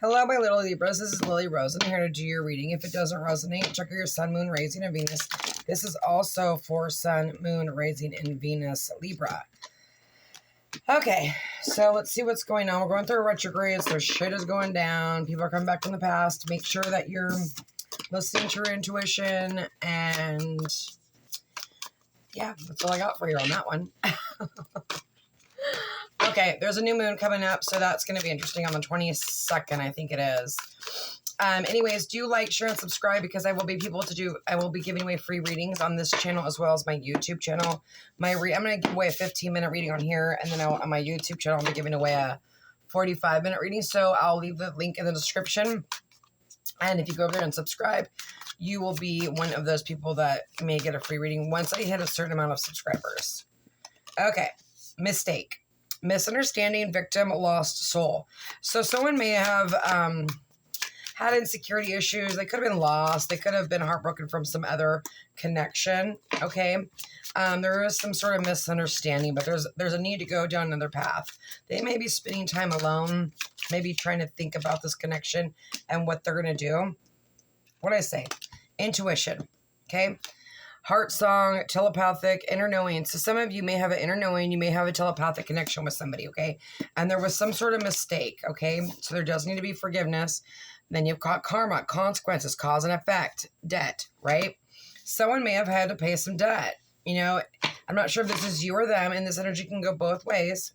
Hello, my little Libras. This is Lily Rose. I'm here to do your reading. If it doesn't resonate, check out your Sun, Moon, Rising, and Venus. This is also for Sun, Moon, Rising, and Venus, Libra. Okay, so let's see what's going on. We're going through retrogrades. Their shit is going down. People are coming back from the past. Make sure that you're listening to your intuition. And yeah, that's all I got for you on that one. Okay, there's a new moon coming up, so that's going to be interesting on the 22nd, I think it is. Anyways, do like, share, and subscribe because I will be giving away free readings on this channel as well as my YouTube channel. I'm going to give away a 15-minute reading on here, and then on my YouTube channel, I'll be giving away a 45-minute reading. So I'll leave the link in the description. And if you go over there and subscribe, you will be one of those people that may get a free reading once I hit a certain amount of subscribers. Okay, mistake. Misunderstanding, victim, lost soul. So someone may have had insecurity issues. They could have been lost. They could have been heartbroken from some other connection. Okay. There is some sort of misunderstanding, but there's a need to go down another path. They may be spending time alone, maybe trying to think about this connection and what they're going to do. What did I say? Intuition. Okay. Heart song, telepathic, inner knowing. So some of you may have an inner knowing. You may have a telepathic connection with somebody, okay? And there was some sort of mistake, okay? So there does need to be forgiveness. Then you've got karma, consequences, cause and effect, debt, right? Someone may have had to pay some debt. You know, I'm not sure if this is you or them, and this energy can go both ways,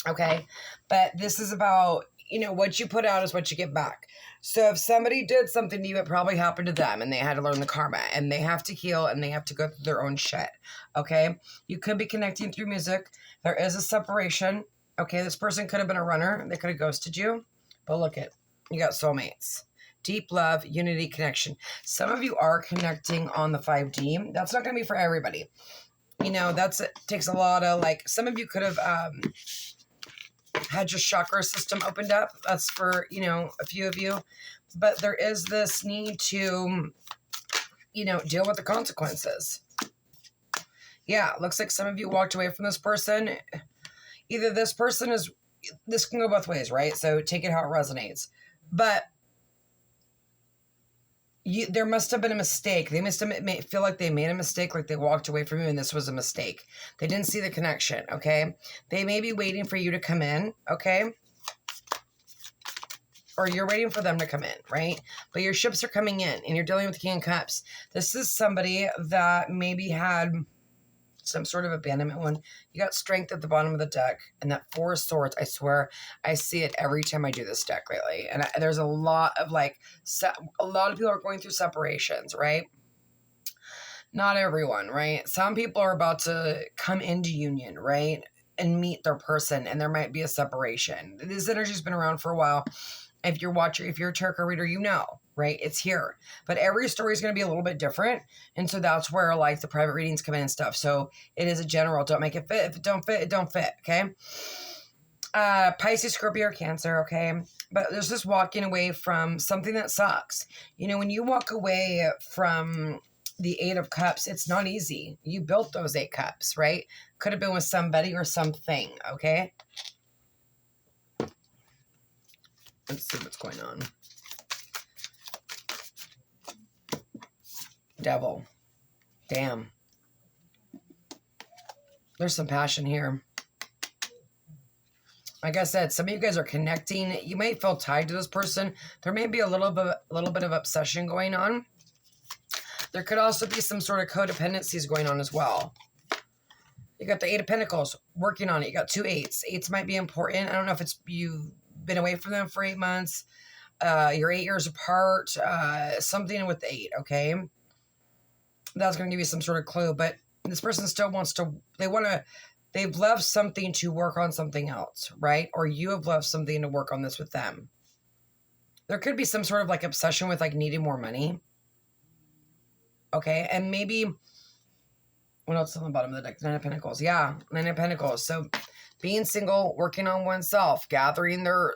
okay? But this is about, you know, what you put out is what you get back. So if somebody did something to you, it probably happened to them and they had to learn the karma and they have to heal and they have to go through their own shit. Okay. You could be connecting through music. There is a separation. Okay. This person could have been a runner. They could have ghosted you, but look at, you got soulmates, deep love, unity, connection. Some of you are connecting on the 5D. That's not going to be for everybody. You know, takes a lot of some of you could have, had your chakra system opened up. That's for, you know, a few of you. But there is this need to, you know, deal with the consequences. Yeah, looks like some of you walked away from this person. Either this can go both ways, right? So take it how it resonates. But there must have been a mistake. They must have feel like they made a mistake, like they walked away from you and this was a mistake. They didn't see the connection, okay? They may be waiting for you to come in, okay? Or you're waiting for them to come in, right? But your ships are coming in and you're dealing with the King of Cups. This is somebody that maybe had some sort of abandonment one. You got Strength at the bottom of the deck and that Four of Swords. I swear I see it every time I do this deck lately. And there's a lot of a lot of people are going through separations, right? Not everyone, right? Some people are about to come into union, right? And meet their person and there might be a separation. This energy's been around for a while. If you're a tarot reader, you know, right? It's here. But every story is going to be a little bit different. And so that's where the private readings come in and stuff. So it is a general. Don't make it fit. If it don't fit, it don't fit. Okay. Pisces, Scorpio, or Cancer. Okay. But there's this walking away from something that sucks. You know, when you walk away from the 8 of Cups, it's not easy. You built those 8 cups, right? Could have been with somebody or something. Okay. Let's see what's going on. Devil. Damn. There's some passion here. Like I said, some of you guys are connecting. You may feel tied to this person. There may be a little bit of obsession going on. There could also be some sort of codependencies going on as well. You got the 8 of Pentacles working on it. You got 2 8s. 8s might be important. I don't know if it's you've been away from them for 8 months. You're 8 years apart. Something with 8, okay? That's going to give you some sort of clue. But this person still wants to, they've left something to work on something else, right? Or you have left something to work on this with them. There could be some sort of obsession with needing more money. Okay, and maybe, what else on the bottom of the deck? 9 of Pentacles. Yeah, 9 of Pentacles. So being single, working on oneself, gathering your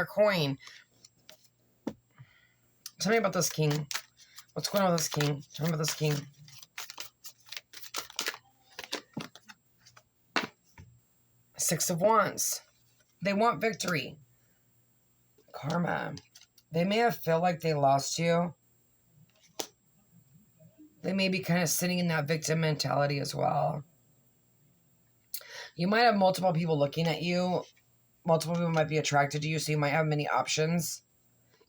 coin. Tell me about this King. What's going on with this King? Tell me about this King. 6 of Wands. They want victory. Karma. They may have felt like they lost you. They may be kind of sitting in that victim mentality as well. You might have multiple people looking at you. Multiple people might be attracted to you, so you might have many options.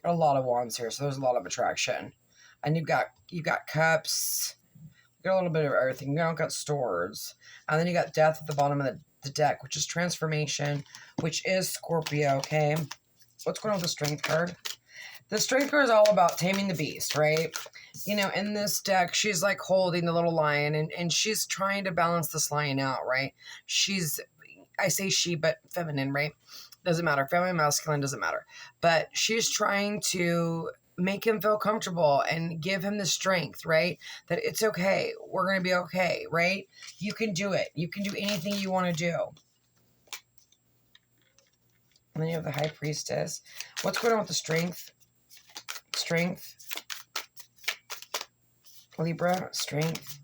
A lot of wands here, so there's a lot of attraction. And you've got cups. You got a little bit of everything. You got swords. And then you got death at the bottom of the deck, which is transformation, which is Scorpio, okay? What's going on with the strength card? The strength card is all about taming the beast, right? You know, in this deck, she's like holding the little lion, and she's trying to balance this lion out, right? I say she, but feminine, right? Doesn't matter. Feminine, masculine, doesn't matter. But she's trying to make him feel comfortable and give him the strength, right? That it's okay. We're going to be okay, right? You can do it. You can do anything you want to do. And then you have the High Priestess. What's going on with the strength? Strength. Libra, strength.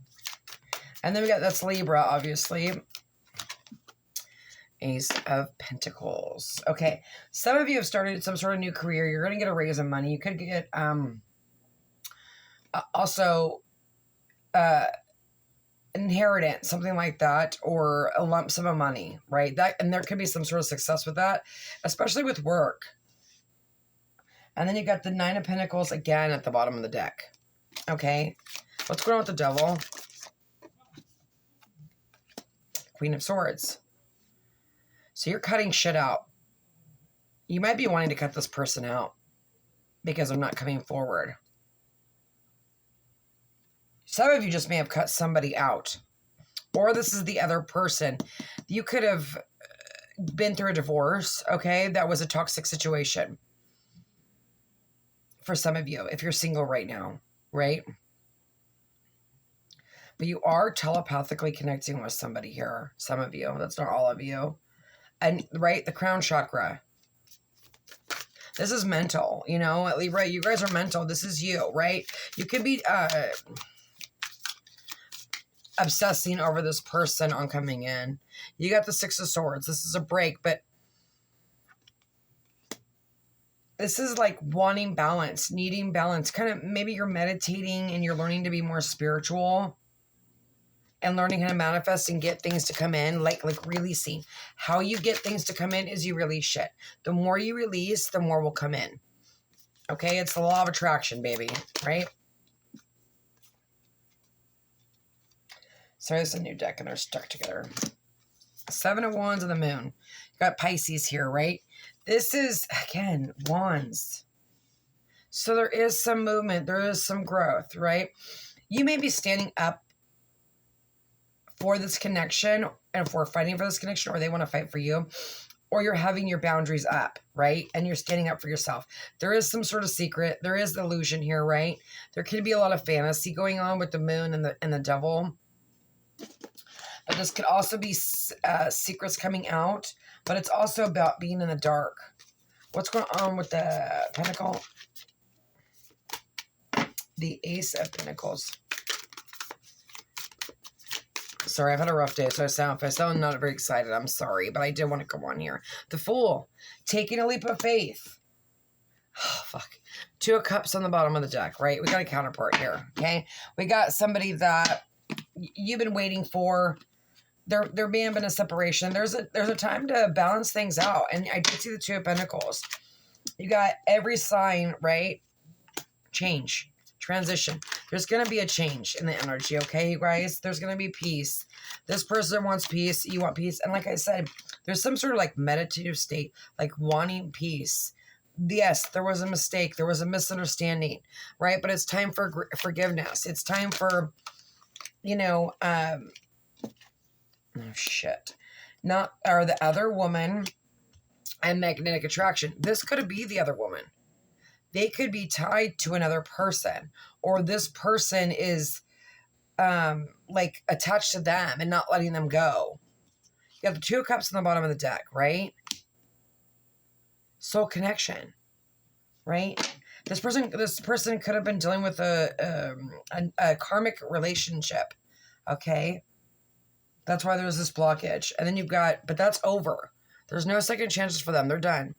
And then we got, that's Libra, obviously. Ace of Pentacles. Okay. Some of you have started some sort of new career. You're going to get a raise in money. You could get, also, inheritance, something like that, or a lump sum of money, right? And there could be some sort of success with that, especially with work. And then you got the Nine of Pentacles again at the bottom of the deck. Okay. What's going on with the Devil? Queen of Swords. So you're cutting shit out. You might be wanting to cut this person out because they're not coming forward. Some of you just may have cut somebody out. Or this is the other person. You could have been through a divorce, okay? That was a toxic situation. For some of you, if you're single right now, right? But you are telepathically connecting with somebody here. Some of you. That's not all of you. And, right, the crown chakra. This is mental, you know, Libra, you guys are mental. This is you, right? You could be obsessing over this person on coming in. You got the Six of Swords. This is a break, but this is like wanting balance, needing balance. Kind of maybe you're meditating and you're learning to be more spiritual and learning how to manifest and get things to come in, like releasing. How you get things to come in is you release shit. The more you release, the more will come in. Okay? It's the law of attraction, baby. Right? So there's a new deck and they're stuck together. Seven of Wands and the Moon. You got Pisces here, right? This is, again, Wands. So there is some movement. There is some growth, right? You may be standing up for this connection, and if we're fighting for this connection, or they want to fight for you, or you're having your boundaries up, right? And you're standing up for yourself. There is some sort of secret. There is the illusion here, right? There could be a lot of fantasy going on with the Moon and the Devil. But this could also be secrets coming out, but it's also about being in the dark. What's going on with the Pentacle? The Ace of Pentacles. Sorry, I've had a rough day, so if I sound not very excited, I'm sorry, but I did want to come on here. The Fool, taking a leap of faith. Oh, fuck. Two of Cups on the bottom of the deck, right? We got a counterpart here, okay? We got somebody that you've been waiting for. There may have been a separation. There's a time to balance things out, and I did see the Two of Pentacles. You got every sign, right? Change. Transition. There's going to be a change in the energy, okay, you guys? There's going to be peace. This person wants peace. You want peace. And like I said, there's some sort of like meditative state, like wanting peace. Yes, there was a mistake. There was a misunderstanding, right? But it's time for forgiveness. It's time for, you know, oh, shit. Or the other woman and magnetic attraction. This could be the other woman. They could be tied to another person, or this person is like attached to them and not letting them go. You have the Two of Cups on the bottom of the deck, right? Soul connection, right? This person could have been dealing with a karmic relationship, okay? That's why there's this blockage. And then you've got, but that's over. There's no second chances for them. They're done.